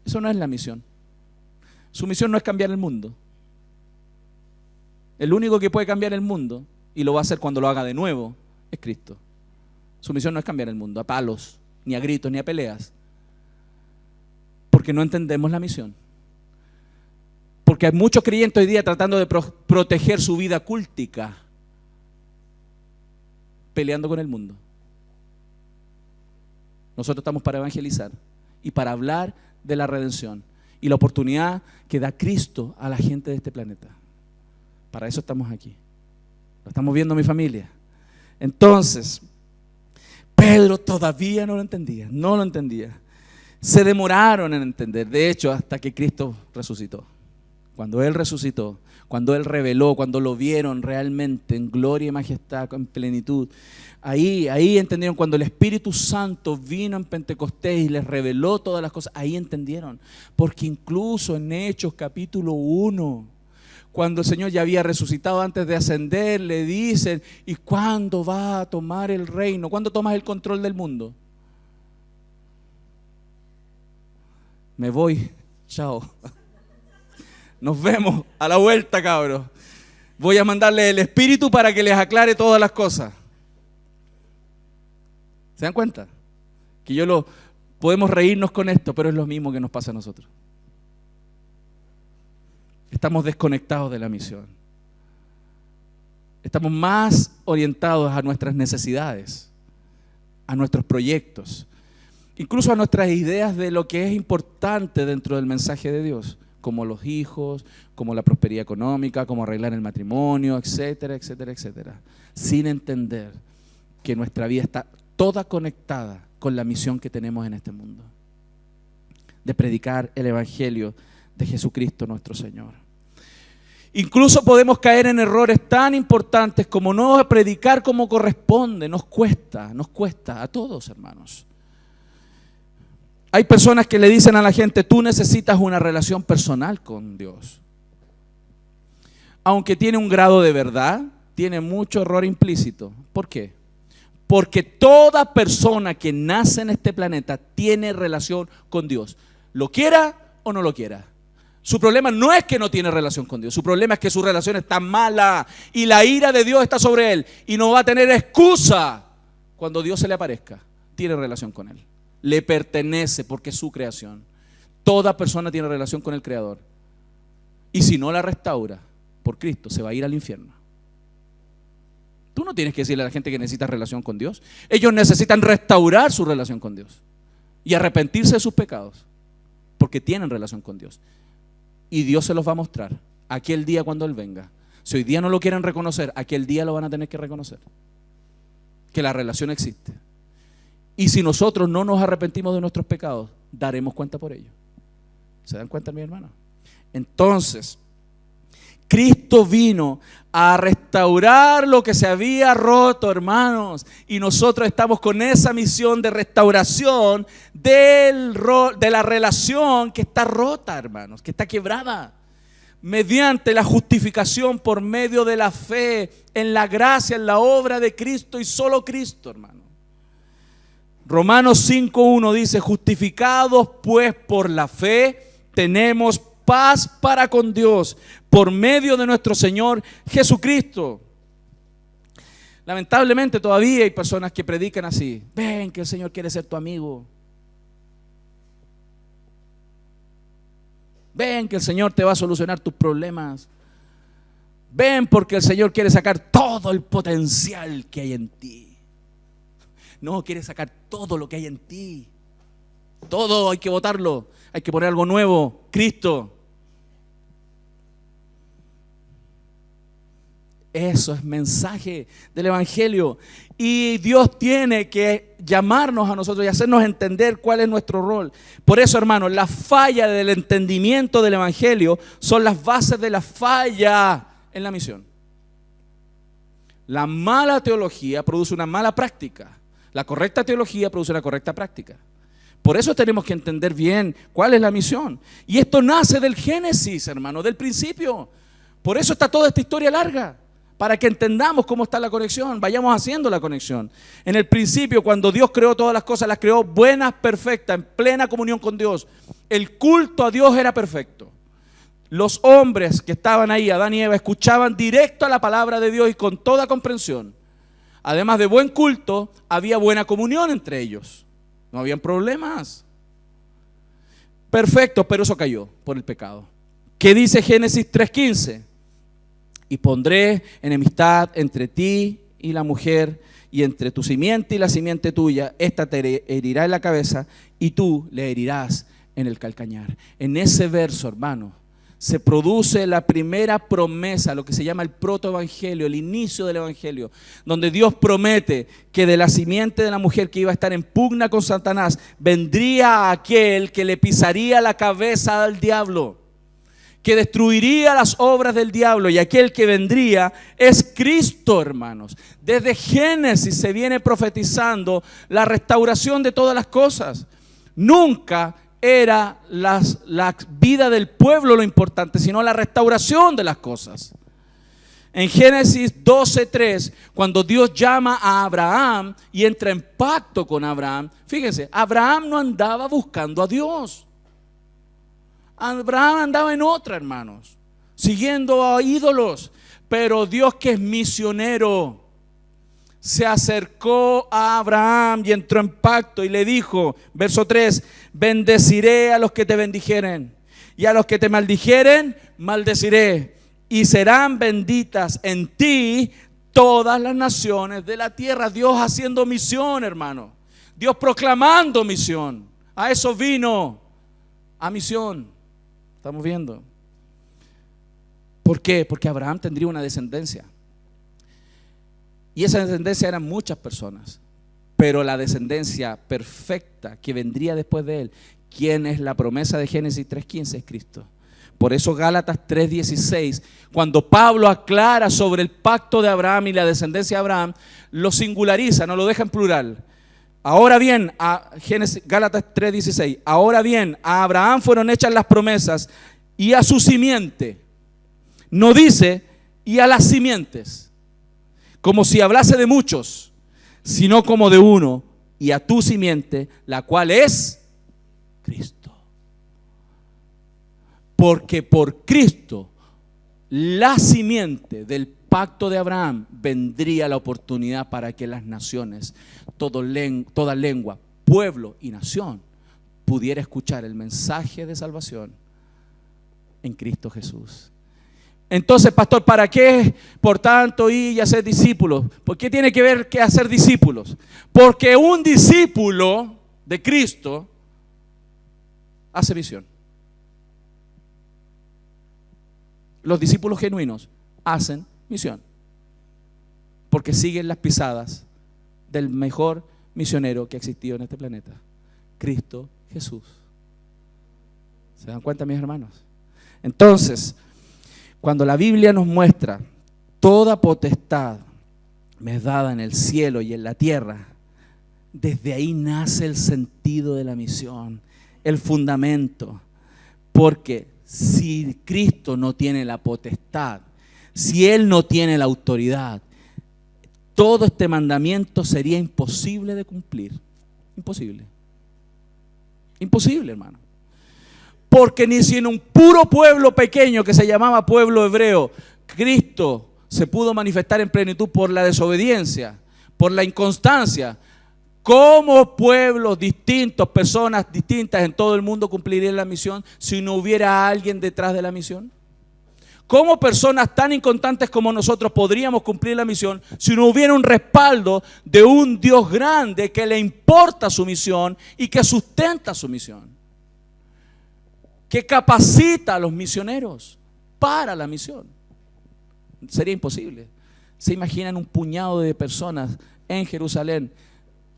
eso no es la misión. Su misión no es cambiar el mundo. El único que puede cambiar el mundo, y lo va a hacer cuando lo haga de nuevo, es Cristo. Su misión no es cambiar el mundo a palos, ni a gritos, ni a peleas, porque no entendemos la misión. Porque hay muchos creyentes hoy día tratando de proteger su vida cultica, peleando con el mundo. Nosotros estamos para evangelizar y para hablar de la redención y la oportunidad que da Cristo a la gente de este planeta. Para eso estamos aquí. Lo estamos viendo, mi familia. Entonces, Pedro todavía no lo entendía. Se demoraron en entender, de hecho, hasta que Cristo resucitó. Cuando Él resucitó, cuando Él reveló, cuando lo vieron realmente en gloria y majestad, en plenitud, ahí entendieron. Cuando el Espíritu Santo vino en Pentecostés y les reveló todas las cosas, ahí entendieron. Porque incluso en Hechos capítulo 1, cuando el Señor ya había resucitado antes de ascender, le dicen: ¿y cuándo va a tomar el reino? ¿Cuándo tomas el control del mundo? Me voy, chao. Nos vemos a la vuelta, cabros. Voy a mandarle el Espíritu para que les aclare todas las cosas. ¿Se dan cuenta? Que podemos reírnos con esto, pero es lo mismo que nos pasa a nosotros. Estamos desconectados de la misión. Estamos más orientados a nuestras necesidades, a nuestros proyectos, incluso a nuestras ideas de lo que es importante dentro del mensaje de Dios, como los hijos, como la prosperidad económica, como arreglar el matrimonio, etcétera, etcétera, etcétera, sin entender que nuestra vida está toda conectada con la misión que tenemos en este mundo, de predicar el evangelio de Jesucristo nuestro Señor. Incluso podemos caer en errores tan importantes como no predicar como corresponde. Nos cuesta a todos, hermanos. Hay personas que le dicen a la gente, tú necesitas una relación personal con Dios. Aunque tiene un grado de verdad, tiene mucho error implícito. ¿Por qué? Porque toda persona que nace en este planeta tiene relación con Dios. Lo quiera o no lo quiera. Su problema no es que no tiene relación con Dios. Su problema es que su relación está mala y la ira de Dios está sobre él. Y no va a tener excusa cuando Dios se le aparezca. Tiene relación con él. Le pertenece porque es su creación. Toda persona tiene relación con el Creador. Y si no la restaura por Cristo, se va a ir al infierno. Tú no tienes que decirle a la gente que necesita relación con Dios. Ellos necesitan restaurar su relación con Dios y arrepentirse de sus pecados, porque tienen relación con Dios. Y Dios se los va a mostrar aquel día cuando Él venga. Si hoy día no lo quieren reconocer, aquel día lo van a tener que reconocer, que la relación existe. Y si nosotros no nos arrepentimos de nuestros pecados, daremos cuenta por ello. ¿Se dan cuenta, mi hermano? Entonces, Cristo vino a restaurar lo que se había roto, hermanos. Y nosotros estamos con esa misión de restauración de la relación que está rota, hermanos, que está quebrada. Mediante la justificación por medio de la fe en la gracia, en la obra de Cristo y solo Cristo, hermano. Romanos 5:1 dice, justificados pues por la fe, tenemos paz para con Dios por medio de nuestro Señor Jesucristo. Lamentablemente todavía hay personas que predican así. Ven que el Señor quiere ser tu amigo. Ven que el Señor te va a solucionar tus problemas. Ven porque el Señor quiere sacar todo el potencial que hay en ti. No, quiere sacar todo lo que hay en ti. Todo hay que botarlo. Hay que poner algo nuevo. Cristo. Eso es mensaje del Evangelio. Y Dios tiene que llamarnos a nosotros y hacernos entender cuál es nuestro rol. Por eso, hermanos, la falla del entendimiento del Evangelio son las bases de la falla en la misión. La mala teología produce una mala práctica. La correcta teología produce una correcta práctica. Por eso tenemos que entender bien cuál es la misión. Y esto nace del Génesis, hermano, del principio. Por eso está toda esta historia larga. Para que entendamos cómo está la conexión, vayamos haciendo la conexión. En el principio, cuando Dios creó todas las cosas, las creó buenas, perfectas, en plena comunión con Dios. El culto a Dios era perfecto. Los hombres que estaban ahí, Adán y Eva, escuchaban directo a la palabra de Dios y con toda comprensión. Además de buen culto, había buena comunión entre ellos. No habían problemas. Perfecto, pero eso cayó por el pecado. ¿Qué dice Génesis 3:15? Y pondré enemistad entre ti y la mujer, y entre tu simiente y la simiente tuya. Esta te herirá en la cabeza y tú le herirás en el calcañar. En ese verso, hermano, se produce la primera promesa, lo que se llama el protoevangelio, el inicio del evangelio, donde Dios promete que de la simiente de la mujer que iba a estar en pugna con Satanás, vendría aquel que le pisaría la cabeza al diablo, que destruiría las obras del diablo, y aquel que vendría es Cristo, hermanos. Desde Génesis se viene profetizando la restauración de todas las cosas. Nunca era la vida del pueblo lo importante, sino la restauración de las cosas. En Génesis 12:3, cuando Dios llama a Abraham y entra en pacto con Abraham, fíjense, Abraham no andaba buscando a Dios. Abraham andaba en otra, hermanos, siguiendo a ídolos. Pero Dios, que es misionero, se acercó a Abraham y entró en pacto y le dijo, verso 3, bendeciré a los que te bendijeren y a los que te maldijeren, maldeciré. Y serán benditas en ti todas las naciones de la tierra. Dios haciendo misión, hermano. Dios proclamando misión. A eso vino, a misión. Estamos viendo. ¿Por qué? Porque Abraham tendría una descendencia. Y esa descendencia eran muchas personas. Pero la descendencia perfecta que vendría después de él, ¿quién es la promesa de Génesis 3:15? Es Cristo. Por eso Gálatas 3:16, cuando Pablo aclara sobre el pacto de Abraham y la descendencia de Abraham, lo singulariza, no lo deja en plural. Ahora bien, Gálatas 3:16, ahora bien, a Abraham fueron hechas las promesas y a su simiente. No dice y a las simientes, como si hablase de muchos, sino como de uno, y a tu simiente, la cual es Cristo. Porque por Cristo, la simiente del pacto de Abraham, vendría la oportunidad para que las naciones, toda lengua, pueblo y nación, pudiera escuchar el mensaje de salvación en Cristo Jesús. Entonces, pastor, ¿para qué, por tanto, ir y hacer discípulos? ¿Por qué tiene que ver que hacer discípulos? Porque un discípulo de Cristo hace misión. Los discípulos genuinos hacen misión, porque siguen las pisadas del mejor misionero que ha existido en este planeta, Cristo Jesús. ¿Se dan cuenta, mis hermanos? Entonces, cuando la Biblia nos muestra toda potestad me es dada en el cielo y en la tierra, desde ahí nace el sentido de la misión, el fundamento. Porque si Cristo no tiene la potestad, si Él no tiene la autoridad, todo este mandamiento sería imposible de cumplir. Imposible. Imposible, hermano. Porque ni si en un puro pueblo pequeño que se llamaba pueblo hebreo, Cristo se pudo manifestar en plenitud por la desobediencia, por la inconstancia, ¿cómo pueblos distintos, personas distintas en todo el mundo cumplirían la misión si no hubiera alguien detrás de la misión? ¿Cómo personas tan inconstantes como nosotros podríamos cumplir la misión si no hubiera un respaldo de un Dios grande que le importa su misión y que sustenta su misión? Que capacita a los misioneros para la misión. Sería imposible. ¿Se imaginan un puñado de personas en Jerusalén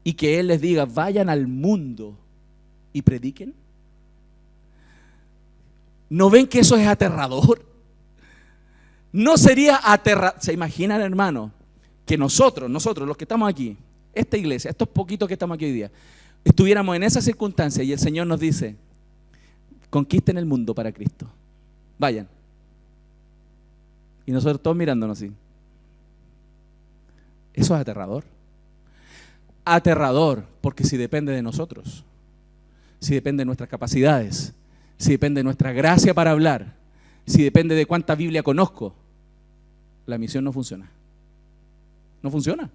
y que Él les diga, vayan al mundo y prediquen? ¿No ven que eso es aterrador? No sería aterrador. ¿Se imaginan, hermano, que nosotros los que estamos aquí, esta iglesia, estos poquitos que estamos aquí hoy día, estuviéramos en esa circunstancia y el Señor nos dice, conquisten el mundo para Cristo, vayan? Y nosotros todos mirándonos así. Eso es aterrador. Aterrador, porque si depende de nosotros, si depende de nuestras capacidades, si depende de nuestra gracia para hablar, si depende de cuánta Biblia conozco, la misión no funciona. No funciona.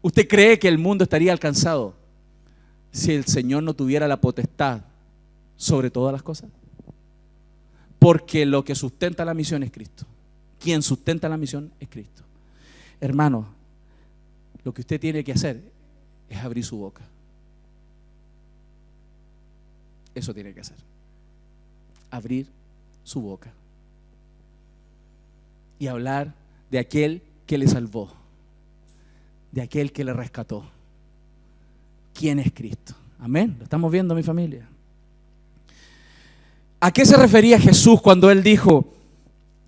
¿Usted cree que el mundo estaría alcanzado si el Señor no tuviera la potestad sobre todas las cosas? Porque lo que sustenta la misión es Cristo. Quien sustenta la misión es Cristo. Hermano, lo que usted tiene que hacer es abrir su boca. Eso tiene que hacer. Abrir su boca. Y hablar de aquel que le salvó. De aquel que le rescató. ¿Quién es Cristo? Amén. Lo estamos viendo, mi familia. ¿A qué se refería Jesús cuando Él dijo,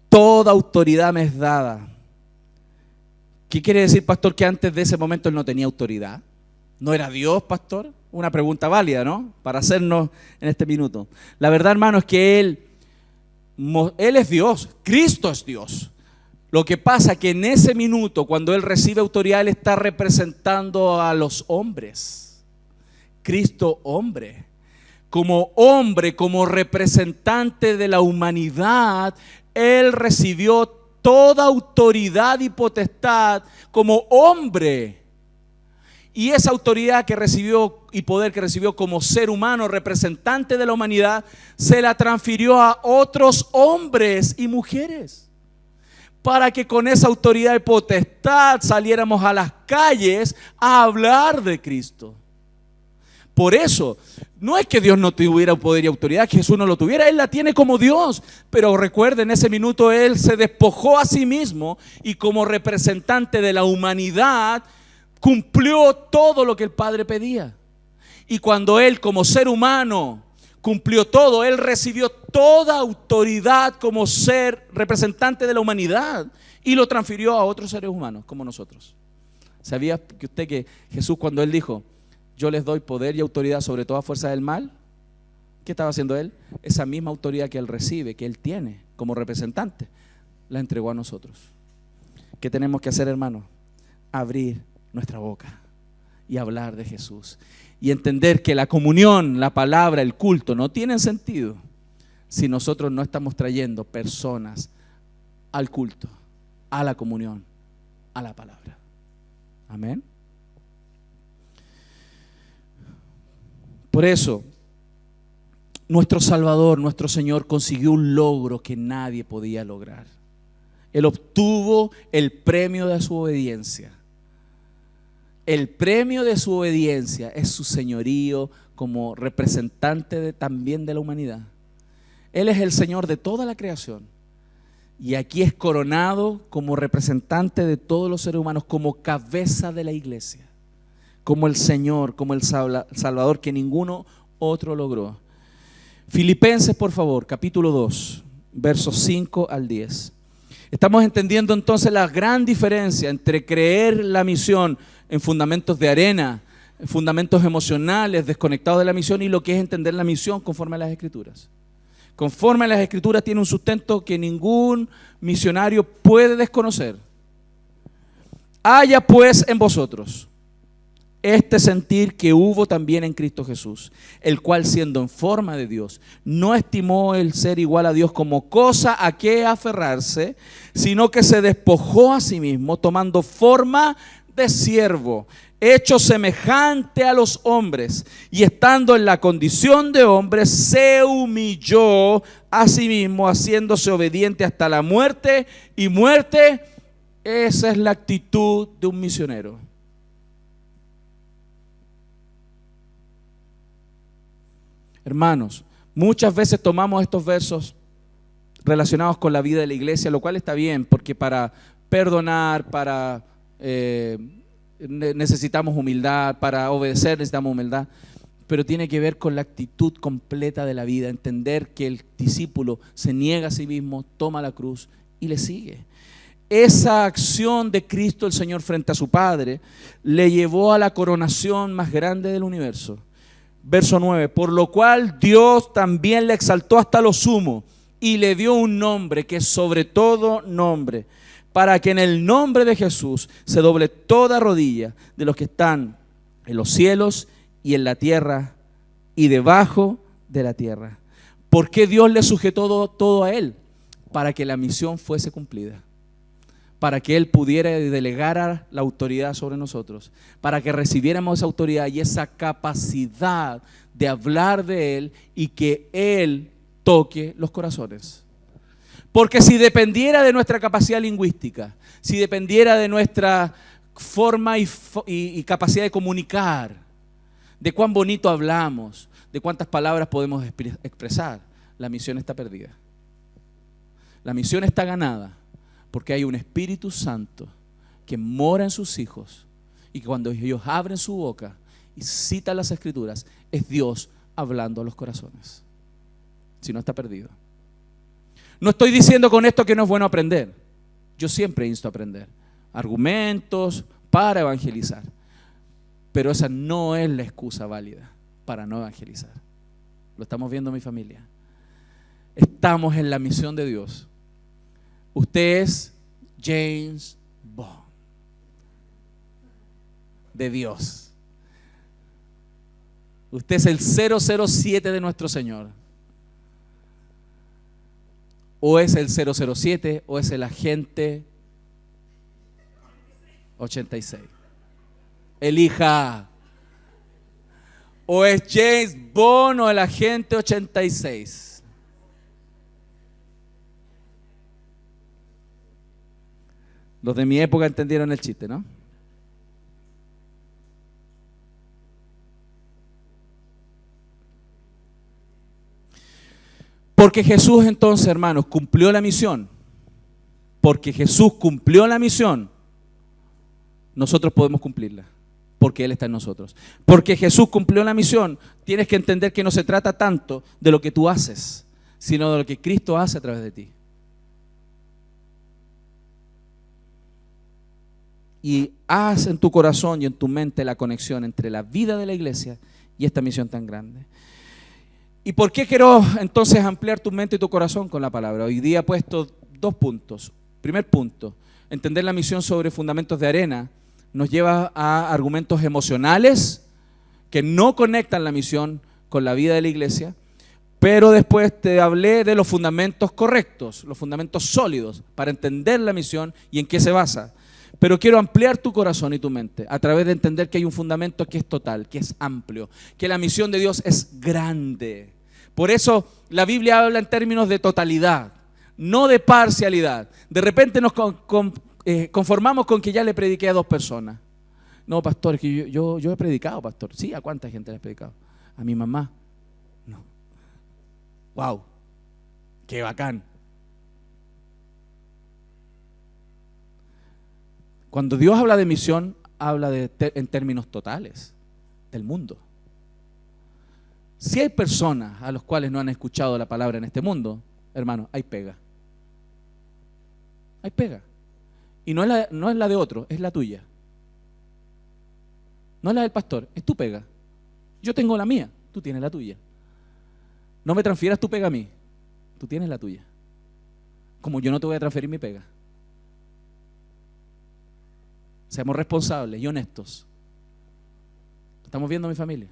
toda autoridad me es dada? ¿Qué quiere decir, pastor, que antes de ese momento Él no tenía autoridad? ¿No era Dios, pastor? Una pregunta válida, ¿no? Para hacernos en este minuto. La verdad, hermano, es que Él es Dios, Cristo es Dios. Lo que pasa es que en ese minuto, cuando Él recibe autoridad, Él está representando a los hombres. Cristo, hombre, como representante de la humanidad, Él recibió toda autoridad y potestad como hombre. Y esa autoridad que recibió y poder que recibió como ser humano, representante de la humanidad, se la transfirió a otros hombres y mujeres, para que con esa autoridad y potestad saliéramos a las calles a hablar de Cristo. Por eso, no es que Dios no tuviera poder y autoridad, que Jesús no lo tuviera, Él la tiene como Dios. Pero recuerden, en ese minuto Él se despojó a sí mismo y como representante de la humanidad cumplió todo lo que el Padre pedía. Y cuando Él como ser humano cumplió todo. Él recibió toda autoridad como ser representante de la humanidad y lo transfirió a otros seres humanos como nosotros. ¿Sabía que usted que Jesús, cuando Él dijo, yo les doy poder y autoridad sobre toda fuerza del mal? ¿Qué estaba haciendo Él? Esa misma autoridad que Él recibe, que Él tiene como representante, la entregó a nosotros. ¿Qué tenemos que hacer, hermanos? Abrir nuestra boca y hablar de Jesús. Y entender que la comunión, la palabra, el culto no tienen sentido si nosotros no estamos trayendo personas al culto, a la comunión, a la palabra. Amén. Por eso, nuestro Salvador, nuestro Señor, consiguió un logro que nadie podía lograr. Él obtuvo el premio de su obediencia. El premio de su obediencia es su señorío como representante también de la humanidad. Él es el Señor de toda la creación. Y aquí es coronado como representante de todos los seres humanos, como cabeza de la iglesia, como el Señor, como el Salvador que ninguno otro logró. Filipenses, por favor, capítulo 2, versos 5 al 10. Estamos entendiendo entonces la gran diferencia entre creer la misión en fundamentos de arena, en fundamentos emocionales, desconectados de la misión, y lo que es entender la misión conforme a las Escrituras. Conforme a las Escrituras tiene un sustento que ningún misionario puede desconocer. Haya pues en vosotros este sentir que hubo también en Cristo Jesús, el cual siendo en forma de Dios, no estimó el ser igual a Dios como cosa a que aferrarse, sino que se despojó a sí mismo, tomando forma de siervo, hecho semejante a los hombres, y estando en la condición de hombre, se humilló a sí mismo, haciéndose obediente hasta la muerte, y muerte, esa es la actitud de un misionero. Hermanos, muchas veces tomamos estos versos relacionados con la vida de la iglesia, lo cual está bien, porque para perdonar, para necesitamos humildad, para obedecer necesitamos humildad, pero tiene que ver con la actitud completa de la vida, entender que el discípulo se niega a sí mismo, toma la cruz y le sigue. Esa acción de Cristo el Señor frente a su Padre le llevó a la coronación más grande del universo. Verso 9, por lo cual Dios también le exaltó hasta lo sumo y le dio un nombre que es sobre todo nombre, para que en el nombre de Jesús se doble toda rodilla de los que están en los cielos y en la tierra y debajo de la tierra. ¿Por qué Dios le sujetó todo a Él? Para que la misión fuese cumplida, para que Él pudiera delegar la autoridad sobre nosotros, para que recibiéramos esa autoridad y esa capacidad de hablar de Él y que Él toque los corazones. Porque si dependiera de nuestra capacidad lingüística, si dependiera de nuestra forma y capacidad de comunicar, de cuán bonito hablamos, de cuántas palabras podemos expresar, la misión está perdida. La misión está ganada porque hay un Espíritu Santo que mora en sus hijos y que cuando ellos abren su boca y citan las Escrituras, es Dios hablando a los corazones. Si no, está perdido. No estoy diciendo con esto que no es bueno aprender. Yo siempre insto a aprender argumentos para evangelizar, pero esa no es la excusa válida para no evangelizar. Lo estamos viendo, mi familia. Estamos en la misión de Dios. Usted es James Bond de Dios. Usted es el 007 de nuestro Señor. O es el 007 o es el agente 86. Elija. O es James Bond o el agente 86. Los de mi época entendieron el chiste, ¿no? Porque Jesús entonces, hermanos, cumplió la misión. Porque Jesús cumplió la misión, nosotros podemos cumplirla. porque Él está en nosotros. Porque Jesús cumplió la misión, tienes que entender que no se trata tanto de lo que tú haces, sino de lo que Cristo hace a través de ti. Y haz en tu corazón y en tu mente la conexión entre la vida de la iglesia y esta misión tan grande. ¿Y por qué quiero entonces ampliar tu mente y tu corazón con la palabra? Hoy día he puesto 2 puntos. Primer punto, entender la misión sobre fundamentos de arena nos lleva a argumentos emocionales que no conectan la misión con la vida de la iglesia, pero después te hablé de los fundamentos correctos, los fundamentos sólidos para entender la misión y en qué se basa. Pero quiero ampliar tu corazón y tu mente a través de entender que hay un fundamento que es total, que es amplio, que la misión de Dios es grande. Por eso la Biblia habla en términos de totalidad, no de parcialidad. De repente nos conformamos con que ya le prediqué a 2 personas. No, pastor, es que yo he predicado, pastor. Sí, ¿a cuánta gente le he predicado? A mi mamá. No. Wow, qué bacán. Cuando Dios habla de misión, habla en términos totales del mundo. Si hay personas a las cuales no han escuchado la palabra en este mundo, hermano, hay pega. Hay pega. Y no es la de otro, es la tuya. No es la del pastor, es tu pega. Yo tengo la mía, tú tienes la tuya. No me transfieras tu pega a mí, tú tienes la tuya. Como yo no te voy a transferir mi pega. Seamos responsables y honestos. ¿Estamos viendo, mi familia?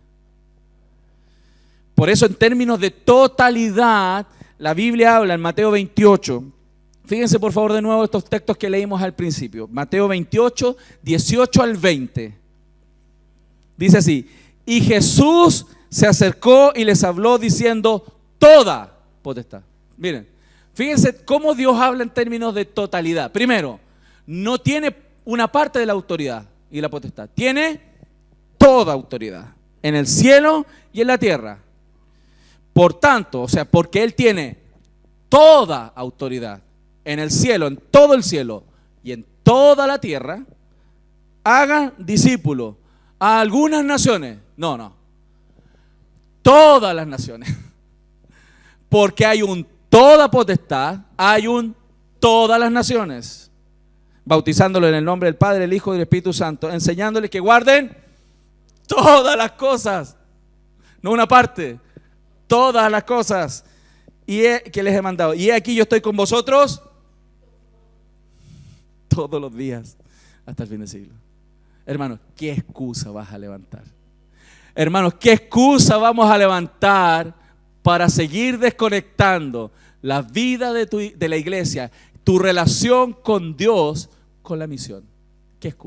Por eso, en términos de totalidad, la Biblia habla en Mateo 28. Fíjense por favor de nuevo estos textos que leímos al principio. Mateo 28, 18 al 20. Dice así: y Jesús se acercó y les habló diciendo: toda potestad. Miren, fíjense cómo Dios habla en términos de totalidad. Primero, no tiene una parte de la autoridad y la potestad. Tiene toda autoridad en el cielo y en la tierra. Por tanto, o sea, porque Él tiene toda autoridad en el cielo, en todo el cielo y en toda la tierra, hagan discípulos a algunas naciones. No. Todas las naciones. Porque hay un toda potestad, hay un todas las naciones. Bautizándolos en el nombre del Padre, del Hijo y del Espíritu Santo, enseñándoles que guarden todas las cosas, no una parte, todas las cosas que les he mandado. Y aquí yo estoy con vosotros todos los días hasta el fin del siglo. Hermanos, ¿qué excusa vas a levantar? Hermanos, ¿qué excusa vamos a levantar para seguir desconectando la vida de la iglesia, tu relación con Dios, con la misión? ¿Qué excusa?